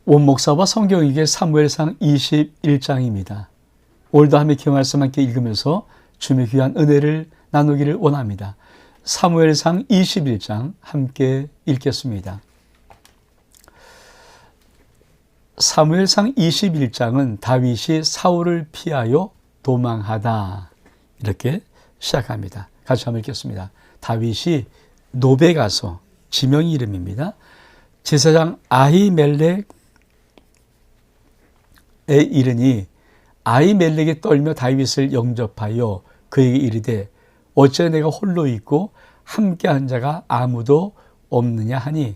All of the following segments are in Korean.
원목사와 성경에게 사무엘상 21장입니다. 오늘도 함께 말씀 함께 읽으면서 주님의 귀한 은혜를 나누기를 원합니다. 사무엘상 21장 함께 읽겠습니다. 사무엘상 21장은 다윗이 사울을 피하여 도망하다 이렇게 시작합니다. 같이 한번 읽겠습니다. 다윗이 노베 가서 지명의 이름입니다. 제사장 아히멜렉에 이르니 아히멜렉이 떨며 다윗을 영접하여 그에게 이르되 어째 내가 홀로 있고 함께한 자가 아무도 없느냐 하니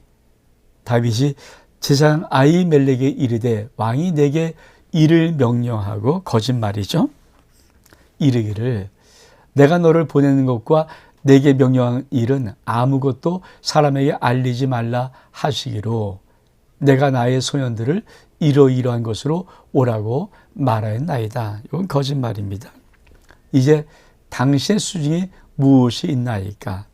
다윗이 제사장 아히멜렉에게 이르되 왕이 내게 이를 명령하고 거짓말이죠. 이르기를 내가 너를 보내는 것과 내게 명령한 일은 아무것도 사람에게 알리지 말라 하시기로 내가 나의 소년들을 이러이러한 것으로 오라고 말하였나이다. 이건 거짓말입니다. 이제 당신의 수중에 무엇이 있나이까?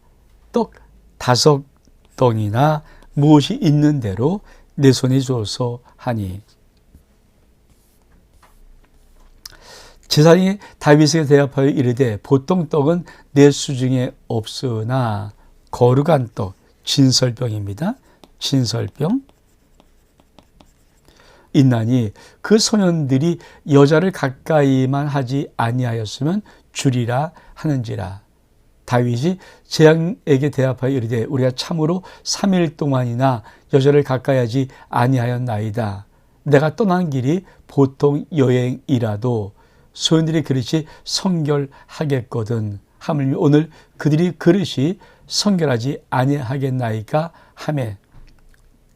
떡 5덩이나 무엇이 있는 대로 내 손에 주어서 하니. 제사장이 다윗에게 대답하여 이르되 보통 떡은 내 수중에 없으나 거룩한 떡, 진설병입니다. 진설병 있나니 그 소년들이 여자를 가까이만 하지 아니하였으면 주리라 하는지라. 다윗이 제사장에게 대답하여 이르되 우리가 참으로 3일 동안이나 여자를 가까이 하지 아니하였나이다. 내가 떠난 길이 보통 여행이라도 소년들이 그릇이 성결하겠거든. 하물며 오늘 그들이 그릇이 성결하지 아니하겠나이까 하매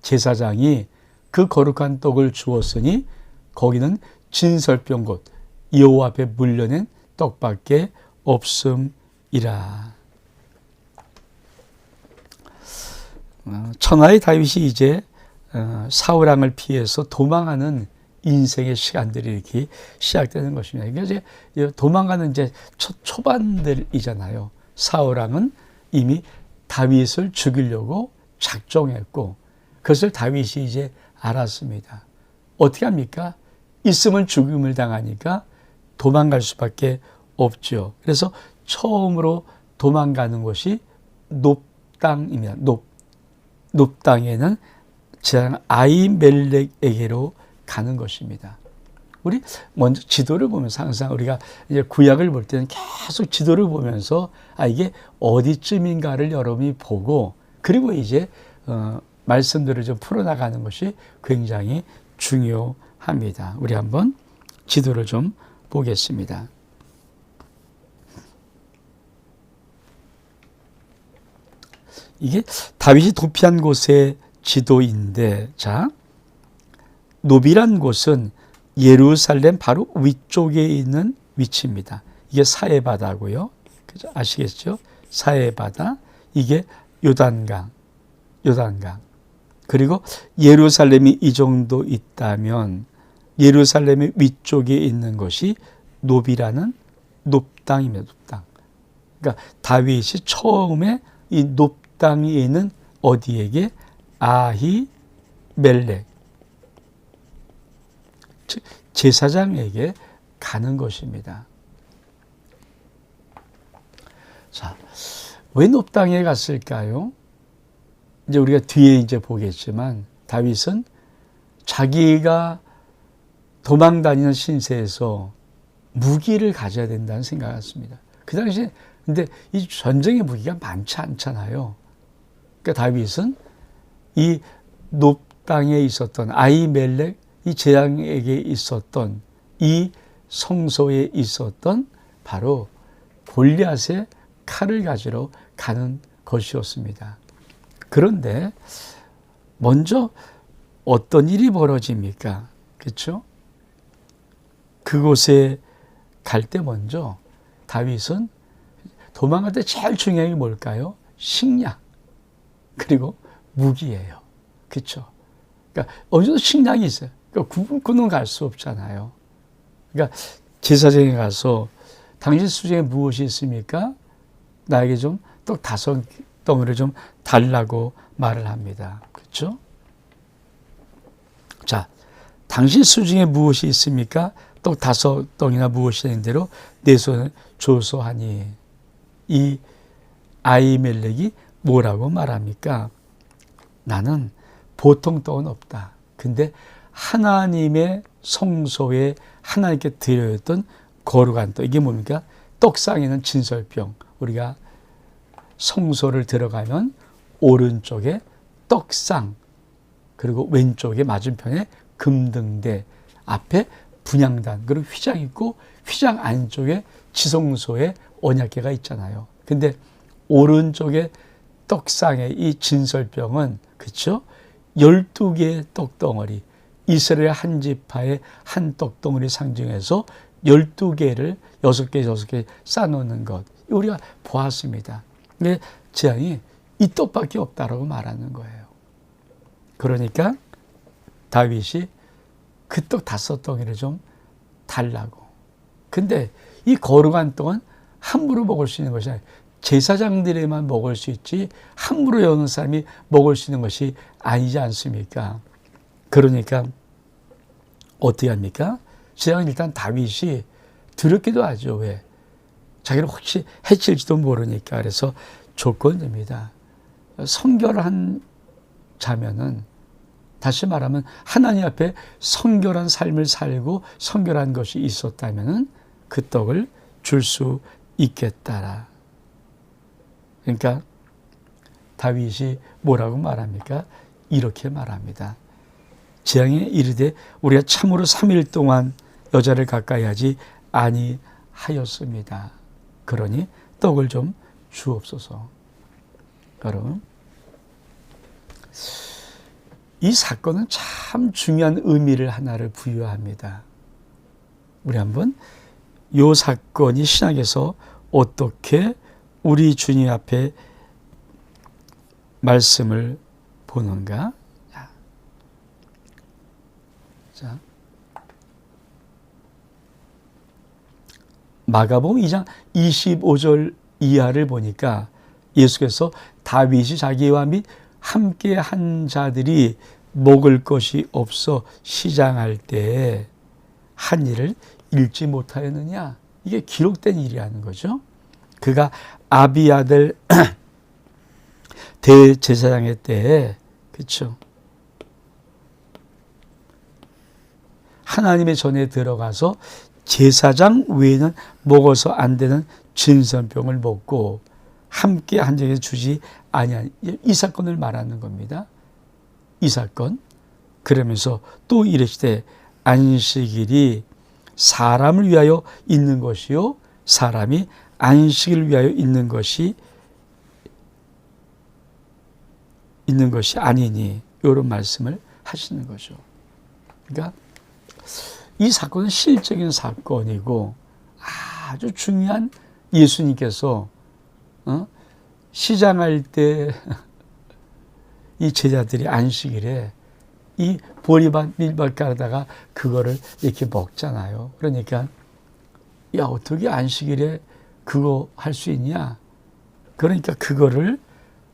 제사장이 그 거룩한 떡을 주었으니 거기는 진설병 곧 여호와 앞에 물려낸 떡밖에 없음이라. 천하의 다윗이 이제 사울 왕을 피해서 도망하는 인생의 시간들이 이렇게 시작되는 것입니다. 이게 이제 도망가는 이제 초반들이잖아요. 사울 왕은 이미 다윗을 죽이려고 작정했고 그것을 다윗이 이제 알았습니다. 어떻게 합니까? 있으면 죽음을 당하니까 도망갈 수밖에 없죠. 그래서 처음으로 도망가는 곳이 놉땅입니다. 놉땅에는 제사장 아히멜렉에게로 가는 것입니다. 우리 먼저 지도를 보면서 항상 우리가 이제 구약을 볼 때는 계속 지도를 보면서 이게 어디쯤인가를 여러분이 보고 그리고 이제 말씀들을 좀 풀어나가는 것이 굉장히 중요합니다. 우리 한번 지도를 좀 보겠습니다. 이게 다윗이 도피한 곳의 지도인데, 자, 노비란 곳은 예루살렘 바로 위쪽에 있는 위치입니다. 이게 사해바다고요. 아시겠죠? 사해바다. 이게 요단강. 그리고 예루살렘이 이 정도 있다면 예루살렘의 위쪽에 있는 것이 노비라는 놉땅입니다. 놉땅. 그러니까 다윗이 처음에 이 놉땅에 있는 어디에게? 아히멜렉. 즉 제사장에게 가는 것입니다. 자, 왜 놉땅에 갔을까요? 이제 우리가 뒤에 이제 보겠지만 다윗은 자기가 도망다니는 신세에서 무기를 가져야 된다는 생각을 했습니다. 그 당시에 근데 이 전쟁의 무기가 많지 않잖아요. 그러니까 다윗은 이 놉땅에 있었던 아히멜렉 이 제사장에게 있었던 이 성소에 있었던 바로 골리앗의 칼을 가지러 가는 것이었습니다. 그런데 먼저 어떤 일이 벌어집니까? 그렇죠? 그곳에 갈 때 먼저 다윗은 도망갈 때 제일 중요한 게 뭘까요? 식량 그리고 무기예요. 그렇죠? 그러니까 어느 정도 식량이 있어요. 그러니까 굶고는 갈 수 없잖아요. 그러니까 제사장에 가서 당신 수중에 무엇이 있습니까? 나에게 좀 떡 5덩이를 좀 달라고 말을 합니다. 그렇죠? 자, 당신 수중에 무엇이 있습니까? 떡 5덩이나 무엇이 있는 대로 내 손을 조소하니. 이 아히멜렉이 뭐라고 말합니까? 나는 보통 떡은 없다. 근데 하나님의 성소에 하나님께 드려졌던 거룩한 떡. 이게 뭡니까? 떡상에는 진설병. 우리가 성소를 들어가면 오른쪽에 떡상, 그리고 왼쪽에 맞은편에 금등대, 앞에 분향단, 그리고 휘장 있고 휘장 안쪽에 지성소에 언약궤가 있잖아요. 근데 오른쪽에 떡상에 이 진설병은, 그렇죠? 12개의 떡덩어리, 이스라엘 한 지파의 한 떡덩어리 상징해서 12개를 6개 쌓아놓는 것, 우리가 보았습니다. 근데 재앙이 이 떡밖에 없다라고 말하는 거예요. 그러니까 다윗이 그 떡 5덩이를 좀 달라고. 근데 이 거룩한 떡은 함부로 먹을 수 있는 것이 아니에요. 제사장들에만 먹을 수 있지 함부로 여는 사람이 먹을 수 있는 것이 아니지 않습니까? 그러니까 어떻게 합니까? 재앙은 일단 다윗이 두렵기도 하죠. 왜? 자기를 혹시 해칠지도 모르니까. 그래서 조건입니다. 성결한 자면은, 다시 말하면 하나님 앞에 성결한 삶을 살고 성결한 것이 있었다면은 그 떡을 줄 수 있겠다라. 그러니까 다윗이 뭐라고 말합니까? 이렇게 말합니다. 재앙에 이르되 우리가 참으로 3일 동안 여자를 가까이 하지 아니하였습니다. 그러니 떡을 좀 주옵소서. 여러분, 이 사건은 참 중요한 의미를 하나를 부여합니다. 우리 한번 이 사건이 신약에서 어떻게 우리 주님 앞에 말씀을 보는가? 자, 마가복음 2장 25절 이하를 보니까 예수께서 다윗이 자기와 및 함께 한 자들이 먹을 것이 없어 시장할 때에 한 일을 읽지 못하였느냐? 이게 기록된 일이라는 거죠. 그가 아비아들 대제사장의 때에, 그렇죠? 하나님의 전에 들어가서 제사장 외에는 먹어서 안 되는 진설병을 먹고 함께 한 적에 주지 아니한, 이 사건을 말하는 겁니다. 이 사건. 그러면서 또 이르시되 안식일이 사람을 위하여 있는 것이요 사람이 안식을 위하여 있는 것이 아니니, 이런 말씀을 하시는 거죠. 그러니까 이 사건은 실적인 사건이고 아주 중요한, 예수님께서 시장할 때 이 제자들이 안식일에 이 보리밭 밀밭 가르다가 그거를 이렇게 먹잖아요. 그러니까 야, 어떻게 안식일에 그거 할 수 있냐? 그러니까 그거를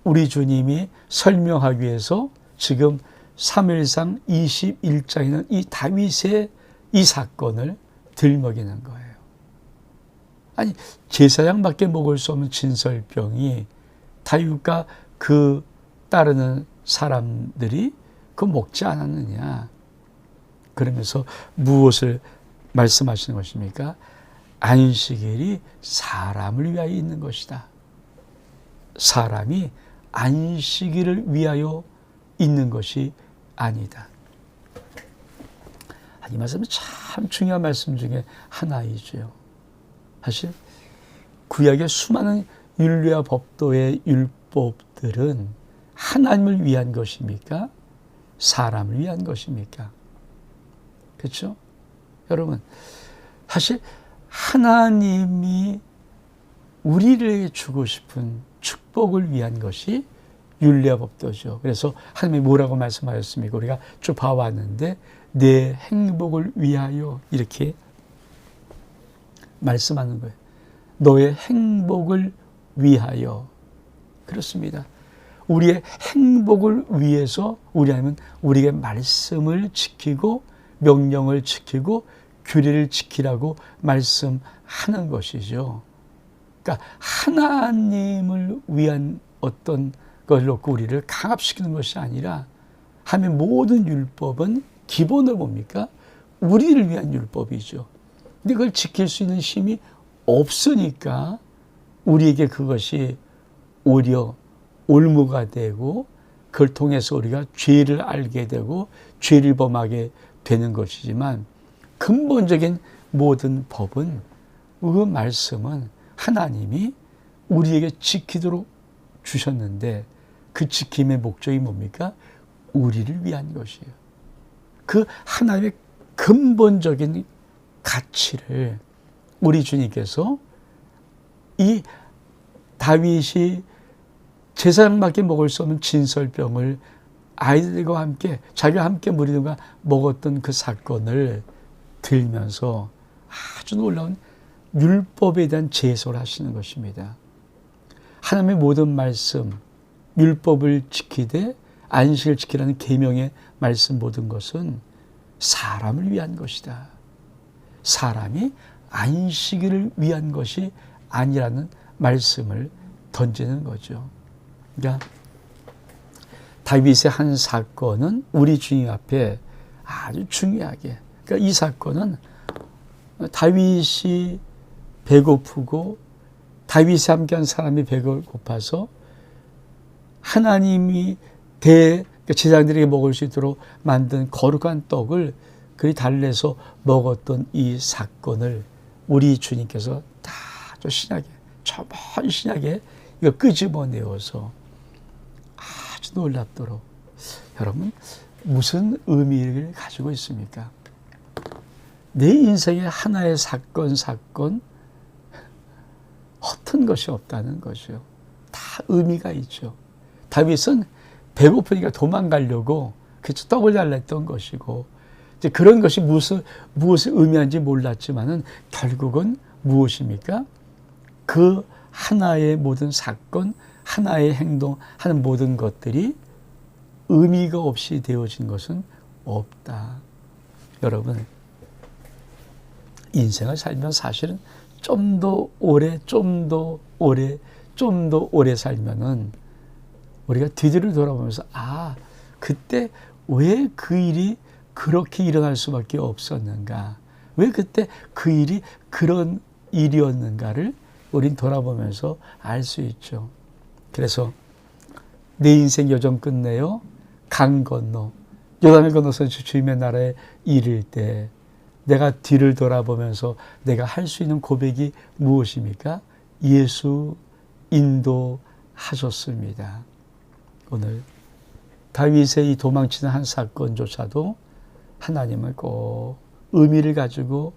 우리 주님이 설명하기 위해서 지금 사무엘상 21장에는 이 다윗의 이 사건을 들먹이는 거예요. 아니, 제사장밖에 먹을 수 없는 진설병이 다윗과 그 따르는 사람들이 그거 먹지 않았느냐? 그러면서 무엇을 말씀하시는 것입니까? 안식일이 사람을 위하여 있는 것이다. 사람이 안식일을 위하여 있는 것이 아니다. 이 말씀은 참 중요한 말씀 중에 하나이죠. 사실 구약의 수많은 율례와 법도의 율법들은 하나님을 위한 것입니까? 사람을 위한 것입니까? 그렇죠? 여러분, 사실 하나님이 우리를 주고 싶은 축복을 위한 것이 율례와 법도죠. 그래서 하나님이 뭐라고 말씀하셨습니까? 우리가 쭉 봐왔는데 내 행복을 위하여 이렇게 말씀하는 거예요. 너의 행복을 위하여. 그렇습니다. 우리의 행복을 위해서 우리 하나님은 우리에게 말씀을 지키고 명령을 지키고 규례를 지키라고 말씀하는 것이죠. 그러니까 하나님을 위한 어떤 걸 놓고 우리를 강압시키는 것이 아니라 하나님의 모든 율법은 기본을 뭡니까? 우리를 위한 율법이죠. 근데 그걸 지킬 수 있는 힘이 없으니까 우리에게 그것이 오히려 올무가 되고 그걸 통해서 우리가 죄를 알게 되고 죄를 범하게 되는 것이지만 근본적인 모든 법은 그 말씀은 하나님이 우리에게 지키도록 주셨는데 그 지킴의 목적이 뭡니까? 우리를 위한 것이에요. 그 하나님의 근본적인 가치를 우리 주님께서 이 다윗이 제사장밖에 먹을 수 없는 진설병을 아이들과 함께 자기와 함께 무리들과 먹었던 그 사건을 들면서 아주 놀라운 율법에 대한 제소를 하시는 것입니다. 하나님의 모든 말씀, 율법을 지키되 안식을 지키라는 계명의 말씀 모든 것은 사람을 위한 것이다. 사람이 안식일을 위한 것이 아니라는 말씀을 던지는 거죠. 그러니까 다윗의 한 사건은 우리 주님 앞에 아주 중요하게, 그러니까 이 사건은 다윗이 배고프고 다윗이 함께한 사람이 배가 고파서 하나님이 제사장들에게 먹을 수 있도록 만든 거룩한 떡을 그리 달래서 먹었던 이 사건을 우리 주님께서 다 아주 신약에, 저번 신약에 이걸 끄집어내어서 아주 놀랍도록, 여러분 무슨 의미를 가지고 있습니까? 내 인생에 하나의 사건 허튼 것이 없다는 것이요. 다 의미가 있죠. 다윗은 배고프니까 도망가려고 그래서 떡을 달랬던 것이고, 이제 그런 것이 무엇을 의미하는지 몰랐지만은 결국은 무엇입니까? 그 하나의 모든 사건, 하나의 행동, 하는 모든 것들이 의미가 없이 되어진 것은 없다. 여러분, 인생을 살면 사실은 좀 더 오래 살면은 우리가 뒤를 돌아보면서 그때 왜 그 일이 그렇게 일어날 수밖에 없었는가? 왜 그때 그 일이 그런 일이었는가를 우린 돌아보면서 알 수 있죠. 그래서 내 인생 여정 끝내요. 강 건너 요단을 건너서 주님의 나라에 이를 때 내가 뒤를 돌아보면서 내가 할 수 있는 고백이 무엇입니까? 예수 인도하셨습니다. 오늘 다윗의 이 도망치는 한 사건조차도 하나님은 꼭 의미를 가지고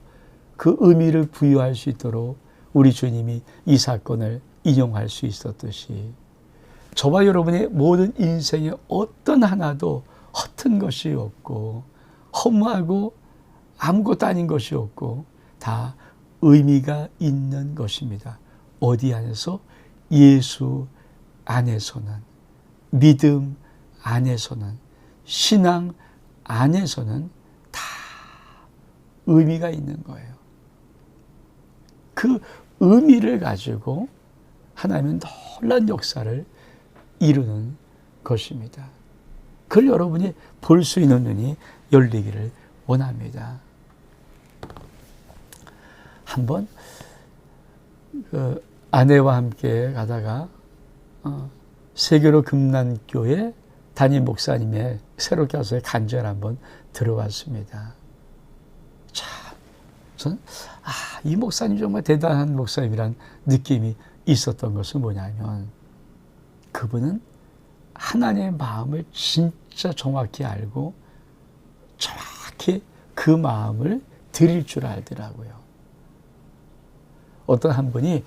그 의미를 부여할 수 있도록 우리 주님이 이 사건을 인용할 수 있었듯이 저와 여러분의 모든 인생에 어떤 하나도 허튼 것이 없고 허무하고 아무것도 아닌 것이 없고 다 의미가 있는 것입니다. 어디 안에서? 예수 안에서는, 믿음 안에서는, 신앙 안에서는 다 의미가 있는 거예요. 그 의미를 가지고 하나님은 놀라운 역사를 이루는 것입니다. 그걸 여러분이 볼 수 있는 눈이 열리기를 원합니다. 한번 아내와 함께 가다가 세계로 금난교회 담임 목사님의 새롭게 와서의 간증을 한번 들어봤습니다. 참, 저는 이 목사님 정말 대단한 목사님이란 느낌이 있었던 것은 뭐냐면 그분은 하나님의 마음을 진짜 정확히 알고 정확히 그 마음을 드릴 줄 알더라고요. 어떤 한 분이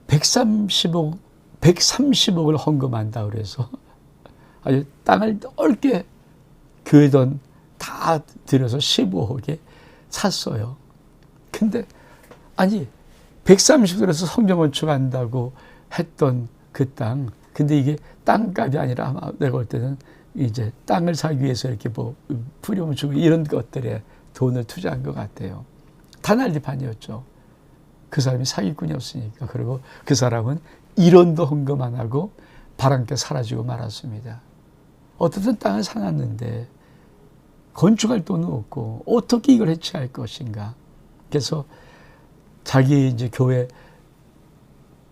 130억을 헌금한다 그래서 아주 땅을 넓게 교회 돈 다 들여서 15억에 샀어요. 근데 130억 들여서 성전 건축한다고 했던 그 땅, 근데 이게 땅값이 아니라 아마 내가 볼 때는 이제 땅을 사기 위해서 이렇게 뭐 부려면 주고 이런 것들에 돈을 투자한 것 같아요. 다 난리판이었죠. 그 사람이 사기꾼이었으니까. 그리고 그 사람은 1원도 헌금 안 하고 바람께 사라지고 말았습니다. 어떻든 땅을 사놨는데 건축할 돈은 없고 어떻게 이걸 해체할 것인가. 그래서 자기 이제 교회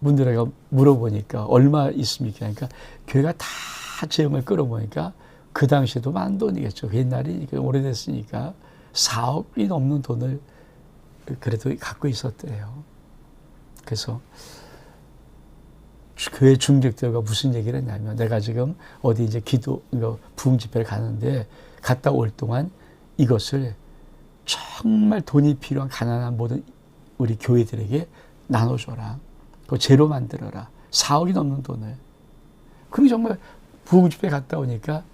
분들에게 물어보니까 얼마 있습니까? 그러니까 교회가 다 재험을 끌어보니까 그 당시에도 많은 돈이겠죠. 옛날이 오래됐으니까 4억이 넘는 돈을 그래도 갖고 있었대요. 그래서 교회 중직들과 무슨 얘기를 했냐면, 내가 지금 어디 이제 부흥 집회를 가는데 갔다 올 동안 이것을 정말 돈이 필요한 가난한 모든 우리 교회들에게 나눠줘라. 그 제로 만들어라. 4억이 넘는 돈을. 그리고 정말 부흥 집회 갔다 오니까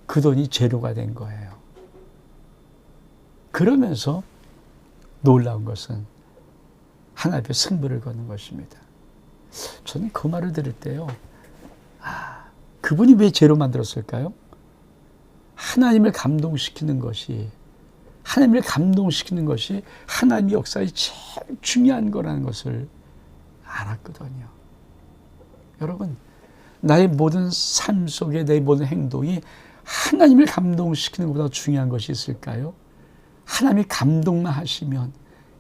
그 돈이 제로가 된 거예요. 그러면서 놀라운 것은 하나님 앞에 승부를 거는 것입니다. 저는 그 말을 들을 때요, 그분이 왜 제로 만들었을까요? 하나님을 감동시키는 것이 하나님의 역사에 제일 중요한 거라는 것을 알았거든요. 여러분, 나의 모든 삶 속에 내 모든 행동이 하나님을 감동시키는 것보다 중요한 것이 있을까요? 하나님이 감동만 하시면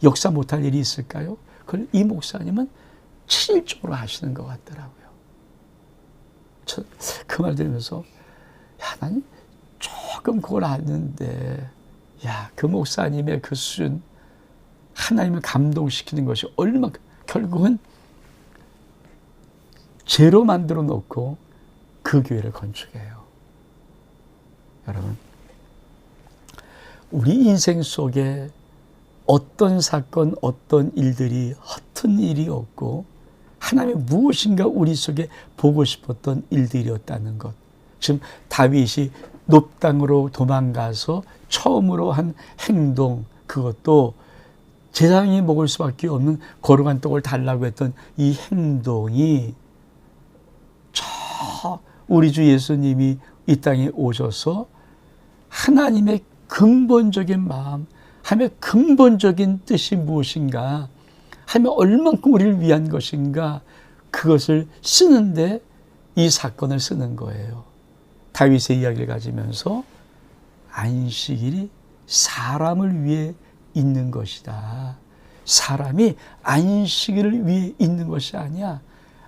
역사 못할 일이 있을까요? 그걸 이 목사님은 실질적으로 하시는 것 같더라고요. 저 그 말 들으면서, 난 조금 그걸 아는데, 그 목사님의 그 수준, 하나님을 감동시키는 것이 얼마큼, 결국은 제로 만들어 놓고 그 교회를 건축해요. 여러분, 우리 인생 속에 어떤 사건, 어떤 일들이 허튼 일이 없고 하나님의 무엇인가 우리 속에 보고 싶었던 일들이었다는 것. 지금 다윗이 높당으로 도망가서 처음으로 한 행동, 그것도 제사장이 먹을 수밖에 없는 거룩한 떡을 달라고 했던 이 행동이 우리 주 예수님이 이 땅에 오셔서 하나님의 근본적인 마음, 하나님의 근본적인 뜻이 무엇인가, 하나님이 얼만큼 우리를 위한 것인가, 그것을 쓰는데 이 사건을 쓰는 거예요. 다윗의 이야기를 가지면서 안식일이 사람을 위해 있는 것이다. 사람이 안식일을 위해 있는 것이 아니야.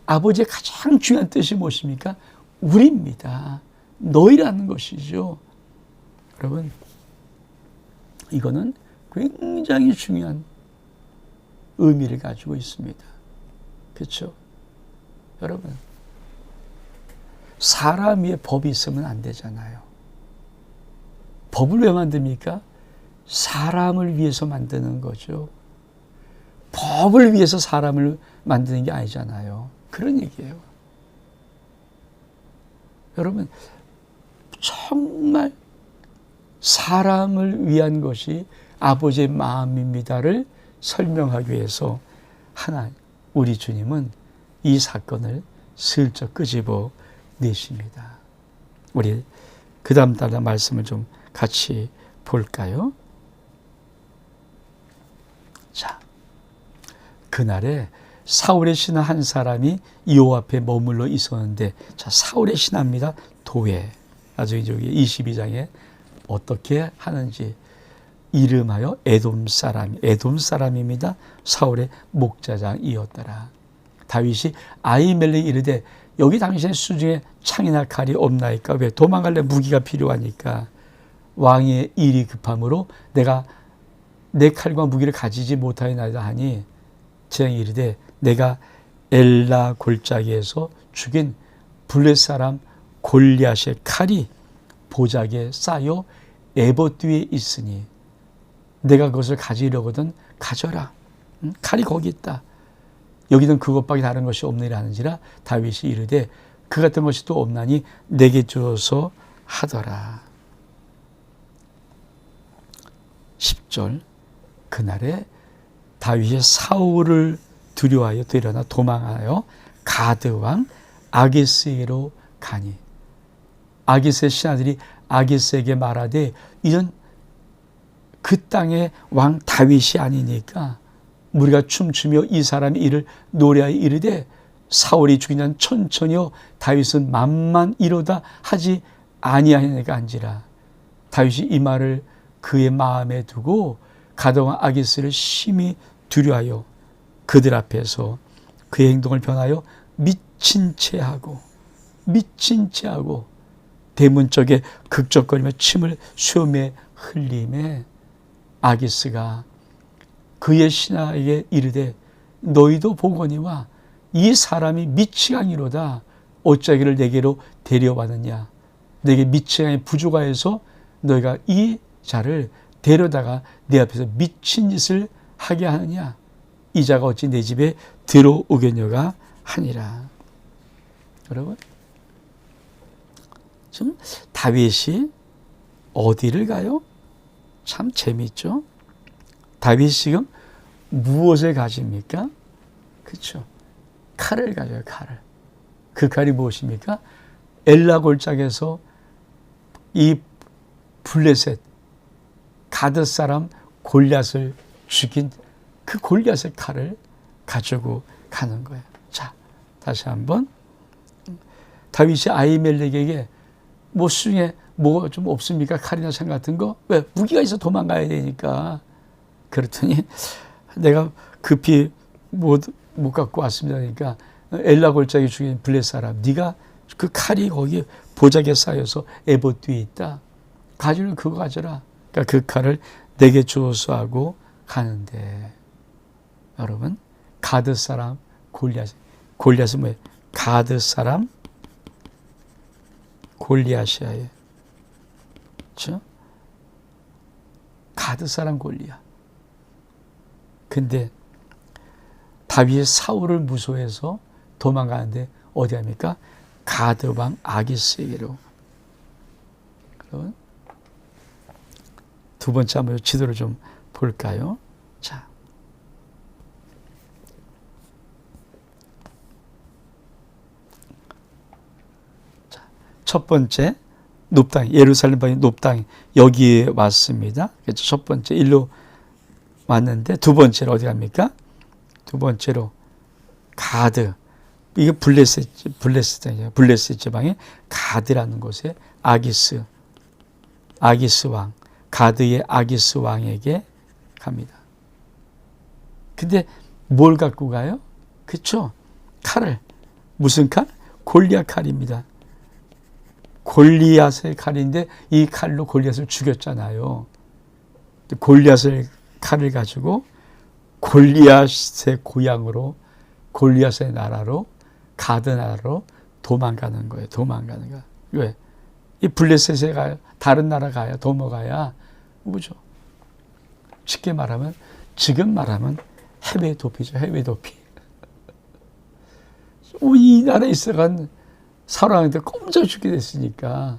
아버지의 가장 중요한 뜻이 무엇입니까? 우리입니다. 너희라는 것이죠. 여러분, 이거는 굉장히 중요한 의미를 가지고 있습니다. 그렇죠? 여러분, 사람 위에 법이 있으면 안 되잖아요. 법을 왜 만듭니까? 사람을 위해서 만드는 거죠. 법을 위해서 사람을 만드는 게 아니잖아요. 그런 얘기예요. 여러분, 정말 사람을 위한 것이 아버지의 마음입니다를 설명하기 위해서 우리 주님은 이 사건을 슬쩍 끄집어 내십니다. 우리 그 다음 말씀을 좀 같이 볼까요? 자, 그날에 사울의 신하 한 사람이 여호와 앞에 머물러 있었는데, 자, 사울의 신하입니다. 도회. 나중에 저기 22장에 어떻게 하는지, 이름하여 에돔 사람입니다. 사울의 목자장이었더라. 다윗이 아히멜렉 이르되, 여기 당신의 수중에 창이나 칼이 없나이까? 왜? 도망갈래 무기가 필요하니까. 왕의 일이 급함으로 내가 내 칼과 무기를 가지지 못하였나이다 하니, 제왕이 이르되, 내가 엘라 골짜기에서 죽인 블렛 사람 골리앗의 칼이 보자기에 쌓여 에봇 뒤에 있으니 내가 그것을 가지려거든 가져라. 칼이 거기 있다. 여기는 그것밖에 다른 것이 없느니라 하는지라. 다윗이 이르되, 그 같은 것이 또 없나니 내게 주어서 하더라. 10절, 그날에 다윗이 사울을 두려워하여 도망하여 가드왕 아기스에로 가니, 아기스의 신하들이 아기스에게 말하되 이런 그 땅의 왕 다윗이 아니니까 우리가 춤추며 이 사람이 이를 노래하여 이르되 사울이 죽인 난 천천히요 다윗은 만만 이로다 하지 아니하니까 한지라. 다윗이 이 말을 그의 마음에 두고 가드왕 아기스를 심히 두려워하여 그들 앞에서 그의 행동을 변하여 미친 채하고 대문 쪽에 극적거리며 침을 수염에 흘림에 아기스가 그의 신하에게 이르되 너희도 보거니와 이 사람이 미치광이로다. 어찌하기를 내게로 데려왔느냐. 내게 미치광이 부족하여서 너희가 이 자를 데려다가 내 앞에서 미친 짓을 하게 하느냐. 이 자가 어찌 내 집에 들어오겠냐가 하니라. 여러분, 지금 다윗이 어디를 가요? 참 재미있죠. 다윗이 지금 무엇을 가집니까? 그렇죠. 칼을 가져요. 칼을. 그 칼이 무엇입니까? 엘라 골짜기에서 이 블레셋 가드 사람 골리앗을 죽인 그 골리앗의 칼을 가지고 가는 거예요. 자, 다시 한번 다윗이 아히멜렉에게 뭐 수중에 뭐가 좀 없습니까? 칼이나 창 같은 거? 왜? 무기가 있어 도망가야 되니까. 그랬더니 내가 급히 못 갖고 왔습니다. 그러니까 엘라 골짜기 죽인 블레셋 사람, 네가 그 칼이 거기 보자기에 쌓여서 에봇 뒤에 있다. 가지는 그거 가져라. 그러니까 그 칼을 내게 주어서 하고 가는데, 여러분, 가드 사람 골리앗은 뭐예요? 가드 사람 골리앗이에요. 그렇죠? 가드 사람 골리앗. 근데 다윗이 사울을 무서워해서 도망가는데 어디 합니까? 가드 왕 아기스에게로. 그럼 두 번째 한번 지도를 좀 볼까요? 자, 첫 번째 높당, 예루살렘 방의 높당 여기에 왔습니다. 그렇죠? 첫 번째 일로 왔는데 두 번째로 어디 갑니까? 두 번째로 가드. 이게 블레셋 지방의 가드라는 곳에 아기스 왕, 가드의 아기스 왕에게 갑니다. 근데 뭘 갖고 가요? 그렇죠? 칼을. 무슨 칼? 골리앗 칼입니다. 골리앗의 칼인데 이 칼로 골리앗을 죽였잖아요. 골리앗의 칼을 가지고 골리앗의 고향으로, 골리앗의 나라로, 가드 나라로 도망가는 거예요. 도망가는 거야. 왜? 이 블레셋에 가요. 다른 나라 가야, 도망가야 뭐죠? 쉽게 말하면, 지금 말하면 해외 도피죠. 해외 도피. 이 나라에 있어간 사람한테 꼼짝 죽게 됐으니까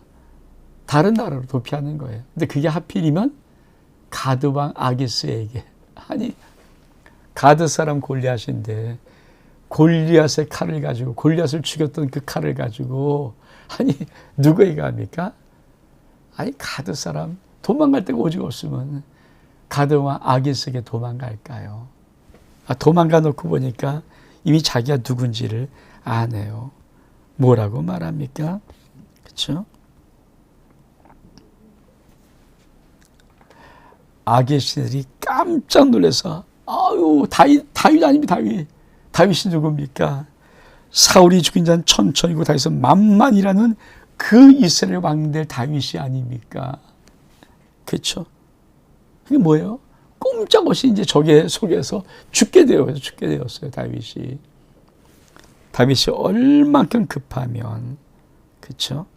다른 나라로 도피하는 거예요. 근데 그게 하필이면 가드 왕 아기스에게. 아니, 가드 사람 골리앗인데 골리앗의 칼을 가지고, 골리앗을 죽였던 그 칼을 가지고, 아니 누구에게 합니까? 아니 가드 사람, 도망갈 데가 오직 없으면 가드 왕 아기스에게 도망갈까요? 도망가 놓고 보니까 이미 자기가 누군지를 아네요. 뭐라고 말합니까? 그렇죠? 아기스들이 깜짝 놀라서, 아유, 다윗 아닙니다. 다윗이 누굽니까? 사울이 죽인 자는 천천히고 다윗은 만만이라는 그 이스라엘 왕들 다윗이 아닙니까? 그렇죠? 그게 뭐예요? 꼼짝없이 이제 적의 속에서 죽게 되었어요, 다윗이. 다윗이 얼만큼 급하면, 그렇죠?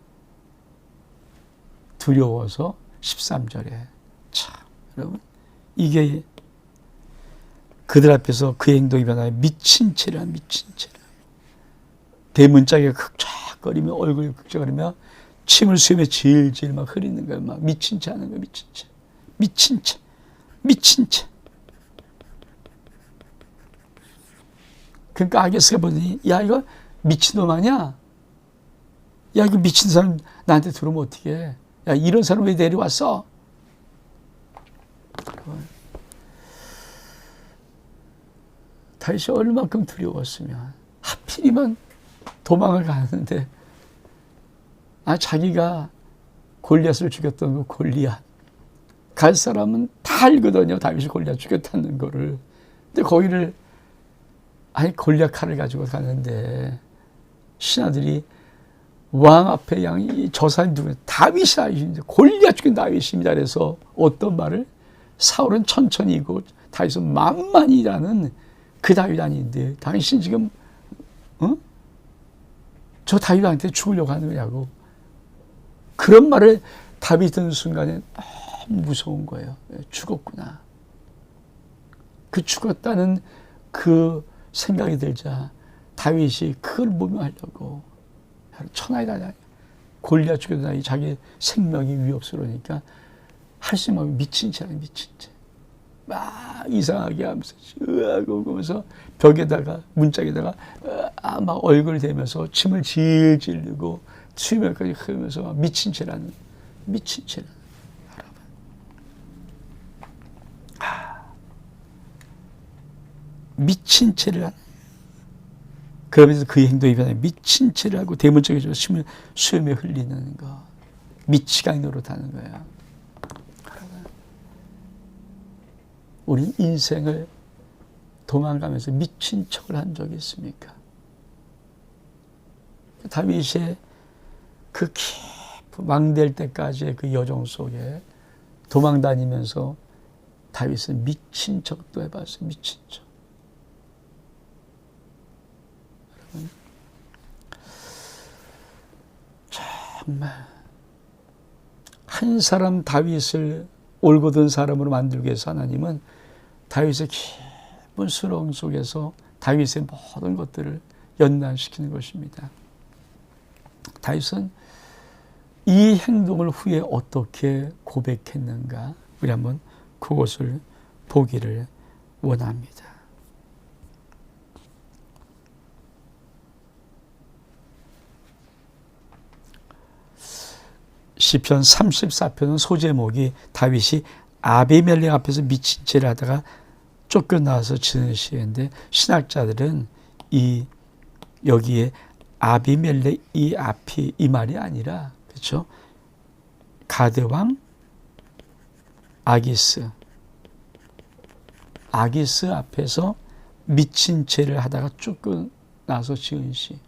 두려워서 13절에. 참, 여러분, 이게 그들 앞에서 그 행동이 변하여 미친 채라. 대문짝에 극적거리며, 얼굴이 극적거리며 침을 수염에 질질 막 흐리는 거예요. 막 미친 채 하는 거예요. 미친 채. 그러니까 아기스가 보더니, 야, 이거 미친놈 아니야? 야, 이거 미친 사람 나한테 들어오면 어떻게 해? 야, 이런 사람 왜 데려왔어? 다윗이 얼마큼 두려웠으면 하필이면 도망을 가는데 자기가 골리앗을 죽였던 그 골리앗 갈 사람은 다 알거든요. 다윗이 골리앗 죽였다는 거를. 근데 거기를 골리앗 칼을 가지고 가는데 신하들이 왕 앞에 저 사람이 누구냐? 다윗이 골리앗 죽인 다윗입니다. 그래서 어떤 말을 사울은 천천히 이고 다윗은 만만이라는 그 다윗 아닌데 당신 지금 저 다윗한테 죽으려고 하는 거냐고. 그런 말을 다윗이 듣는 순간에 너무 무서운 거예요. 죽었구나. 그 죽었다는 그 생각이 들자 다윗이 그걸 모면하려고 천하이다 골리앗 죽였다 자기 생명이 위협스러우니까 할 수 없는 미친 채 미친 채 막 이상하게 하면서 그러면서 벽에다가 문짝에다가 막 얼굴 대면서 침을 질질 흘리고 수면까지 흐르면서 막 미친 채라는 여러분. 미친 채를 하는. 그러면서 그 행동이 변해 미친 채를 하고 대문짝에서 수염에 흘리는 거. 미치광이 노릇하는 거야. 우린 인생을 도망가면서 미친 척을 한 적이 있습니까? 다윗의 그 깊은 망될 때까지의 그 여정 속에 도망다니면서 다윗은 미친 척도 해봤어요. 미친 척. 여러분, 정말 한 사람 다윗을 올곧은 사람으로 만들기 위해서 하나님은 다윗의 깊은 수렁 속에서 다윗의 모든 것들을 연단시키는 것입니다. 다윗은 이 행동을 후에 어떻게 고백했는가? 우리 한번 그것을 보기를 원합니다. 시편 34편은 소제목이 다윗이 아비멜렉 앞에서 미친 채를 하다가 쫓겨나와서 지은 시인데 신학자들은 여기에 아비멜렉 이 앞이 이 말이 아니라 그렇죠? 가드왕 아기스 앞에서 미친 채를 하다가 쫓겨나서 지은 시.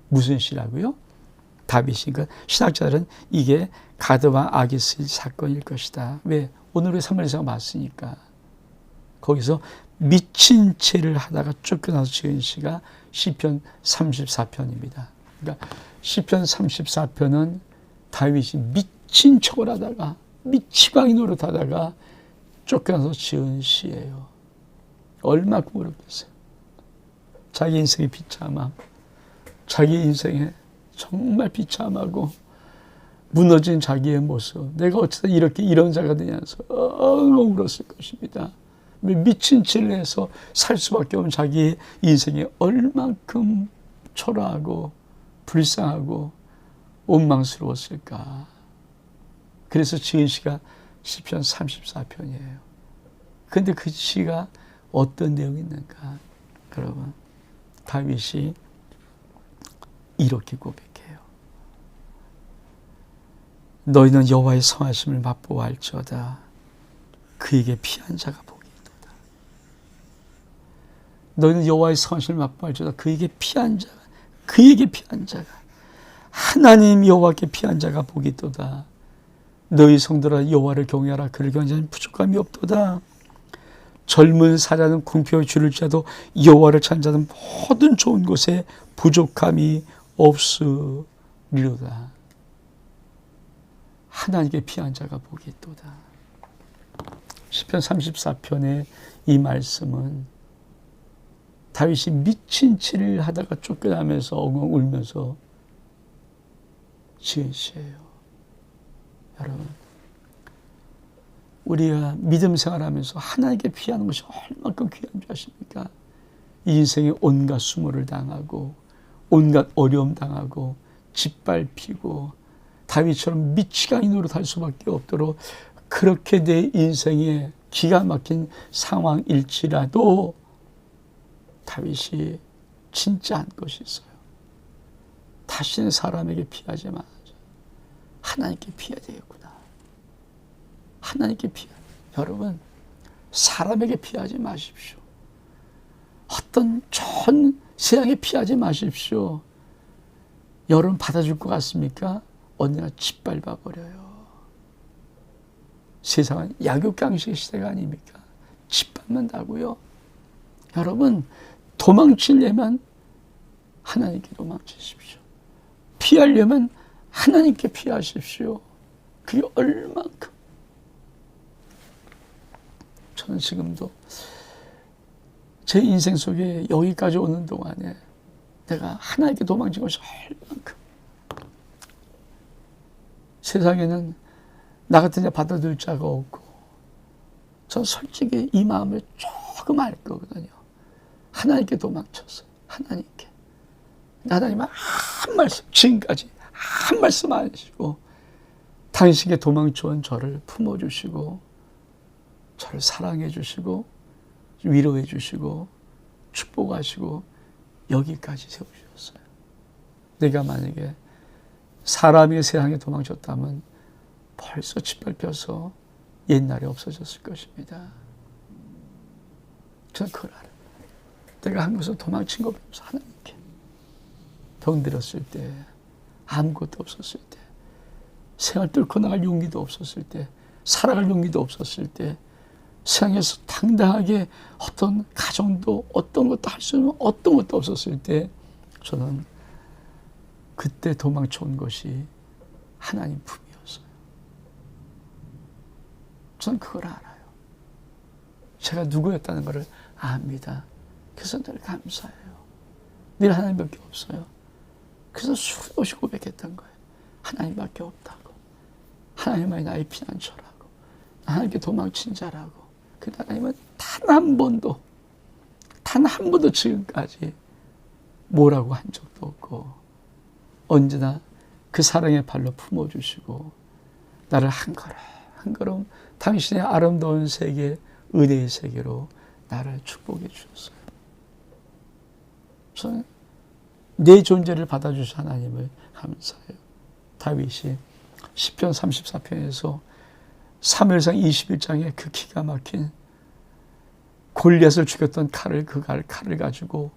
무슨 시라고요? 다윗이니까 신학자들은 이게 가드왕 아기스 사건일 것이다. 왜? 오늘의 사무엘상 봤으니까. 거기서 미친 채를 하다가 쫓겨나서 지은 시가 시편 34편입니다. 그러니까 시편 34편은 다윗이 미친 척을 하다가 미치광이 노릇하다가 쫓겨나서 지은 시예요. 얼마큼 어렵겠어요. 자기 인생의 비참함, 자기 인생의 정말 비참하고 무너진 자기의 모습, 내가 어쩌다 이렇게 이런 자가 되냐면서 엉엉 울었을 것입니다. 미친 채를 해서 살 수밖에 없는 자기의 인생이 얼만큼 초라하고 불쌍하고 원망스러웠을까. 그래서 지은 시가 시편 34편이에요. 그런데 그 시가 어떤 내용이 있는가? 여러분, 다윗이 이렇게 고백해요. 너희는 여호와의 성하심을 맛보아할지어다. 그에게 피한 자가 복이 있도다. 너희는 여호와의 성하심을 맛보아할지어다. 그에게 피한 자가 하나님 여호와께 피한 자가 복이 있도다. 너희 성도라 여호와를 경외하라. 그를 경외하는 부족함이 없도다. 젊은 사자는 궁핍을 줄일 자도 여호와를 찾는 자는 모든 좋은 곳에 부족함이 없으리로다. 하나님께 피한 자가 복이 있도다. 시편 34편의 이 말씀은 다윗이 미친 채를 하다가 쫓겨나면서 엉엉 울면서 지은 시예요. 여러분, 우리가 믿음 생활하면서 하나님께 피하는 것이 얼마큼 귀한 줄 아십니까? 이 인생에 온갖 수모를 당하고 온갖 어려움 당하고 짓밟히고 다윗처럼 미치광이 노릇할 수밖에 없도록 그렇게 내 인생에 기가 막힌 상황일지라도 다윗이 진짜 한 것이 있어요. 다시는 사람에게 피하지 마. 하나님께 피해야 되겠구나. 하나님께 피해. 여러분, 사람에게 피하지 마십시오. 어떤 좋은 세상에 피하지 마십시오. 여러분 받아줄 것 같습니까? 언제나 짓밟아 버려요. 세상은 약육강식의 시대가 아닙니까? 짓밟는다고요. 여러분, 도망치려면 하나님께 도망치십시오. 피하려면 하나님께 피하십시오. 그게 얼만큼. 저는 지금도 제 인생 속에 여기까지 오는 동안에 내가 하나님께 도망친 것이 얼만큼. 세상에는 나 같은 자 받아들 자가 없고, 전 솔직히 이 마음을 조금 알 거거든요. 하나님께 도망쳤어요. 하나님께. 하나님은 한 말씀, 지금까지 한 말씀 안 하시고 당신께 도망쳐온 저를 품어주시고 저를 사랑해 주시고 위로해 주시고 축복하시고 여기까지 세우셨어요. 내가 만약에 사람이 세상에 도망쳤다면 벌써 짓밟혀서 옛날에 없어졌을 것입니다. 저는 그걸 알아요. 내가 한 곳에서 도망친 거 없어. 하나님께. 병들었을 때, 아무것도 없었을 때, 생활 뚫고 나갈 용기도 없었을 때, 살아갈 용기도 없었을 때, 세상에서 당당하게 어떤 가정도 어떤 것도 할 수 있는 어떤 것도 없었을 때, 저는 그때 도망쳐온 것이 하나님 품이었어요. 저는 그걸 알아요. 제가 누구였다는 것을 압니다. 그래서 늘 감사해요. 늘 하나님밖에 없어요. 그래서 수없이 고백했던 거예요. 하나님밖에 없다고. 하나님만이 나의 피난처라고. 하나님께 도망친 자라고. 그 하나님은 단 한 번도 지금까지 뭐라고 한 적도 없고 언제나 그 사랑의 발로 품어주시고 나를 한 걸음 당신의 아름다운 세계, 은혜의 세계로 나를 축복해 주셨어요. 저는 내 존재를 받아주신 하나님을 감사해요. 다윗이 시편 34편에서 사무엘상 21장에 그 기가 막힌 골리앗을 죽였던 칼을 가지고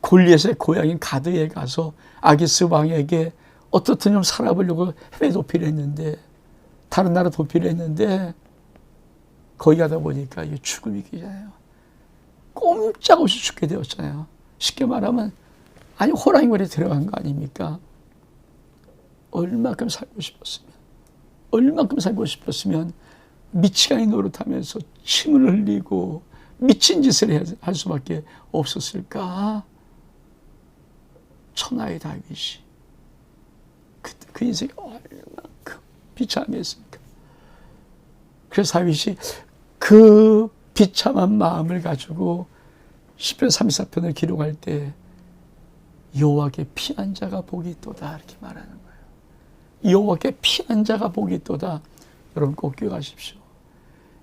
골리앗의 고향인 가드에 가서 아기스 왕에게 어떻든 좀 살아보려고 해외 도피를 했는데 다른 나라 도피를 했는데 거기 가다 보니까 이게 죽음이 기잖아요. 꼼짝없이 죽게 되었잖아요. 쉽게 말하면 아니 호랑이 머리에 들어간 거 아닙니까? 얼마큼 살고 싶었으면 미치광이 노릇하면서 침을 흘리고 미친 짓을 할 수밖에 없었을까? 천하의 다윗이 그때 그 인생이 얼마큼 비참했습니까? 그래서 다윗이 그 비참한 마음을 가지고 시편 34편을 기록할 때 여호와께 피한 자가 복이 있도다 이렇게 말하는 거예요. 여호와께 피한 자가 복이 있도다. 여러분 꼭 기억하십시오.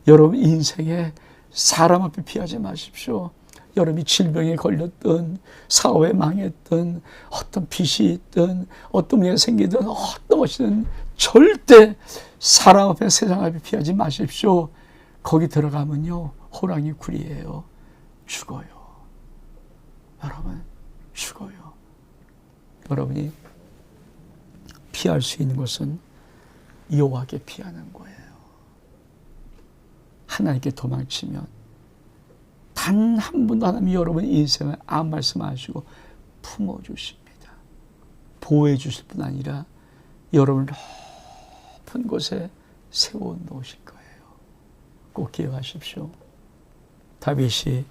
여러분 인생에 사람 앞에 피하지 마십시오. 여러분이 질병에 걸렸든 사업에 망했든 어떤 빚이 있든 어떤 문제가 생기든 어떤 것이든 절대 사람 앞에 세상 앞에 피하지 마십시오. 거기 들어가면요 호랑이 굴이에요. 죽어요. 여러분 죽어요. 여러분이 피할 수 있는 것은 여호와께 피하는 거예요. 하나님께 도망치면 단 한 번도 하나님이 여러분 인생을 아무 말씀 안 하시고 품어주십니다. 보호해 주실 뿐 아니라 여러분을 높은 곳에 세워놓으실 거예요. 꼭 기억하십시오. 다윗이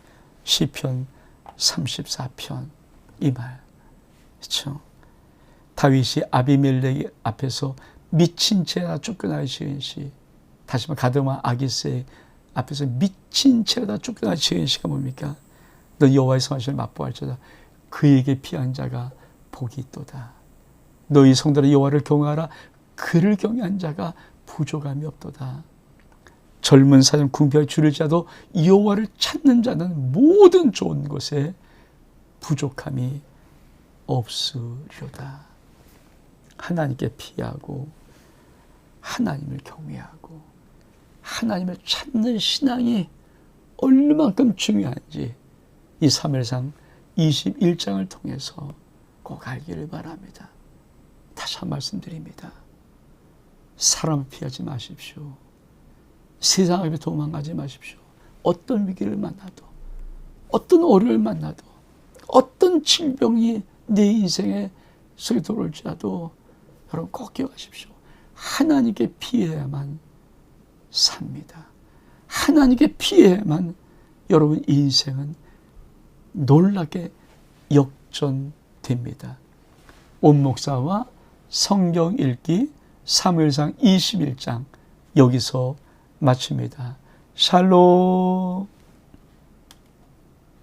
시편 34편 이 말 그렇죠? 다윗이 아비멜렉 앞에서 미친 채나 쫓겨나기 지은 시, 다시 말해 가드와 아기스의 앞에서 미친 채다 쫓겨나기 지은 시가 뭡니까? 너 여호와의 선하심을 맛보할지어다. 그에게 피한 자가 복이 있도다. 너희 성도는 여호와를 경외하라. 그를 경외한 자가 부족함이 없도다. 젊은 사람 궁핍하게 줄일 자도 여호와를 찾는 자는 모든 좋은 것에 부족함이 없으리로다. 하나님께 피하고 하나님을 경외하고 하나님을 찾는 신앙이 얼마만큼 중요한지 이 사무엘상 21장을 통해서 꼭 알기를 바랍니다. 다시 한 말씀드립니다. 사람을 피하지 마십시오. 세상 앞에 도망가지 마십시오. 어떤 위기를 만나도, 어떤 어려움을 만나도, 어떤 질병이 내 인생에 속에 들어올지라도 여러분 꼭 기억하십시오. 하나님께 피해야만 삽니다. 하나님께 피해야만 여러분 인생은 놀랍게 역전됩니다. 온 목사와 성경 읽기 사무엘상 21장 여기서 마칩니다. 샬롬.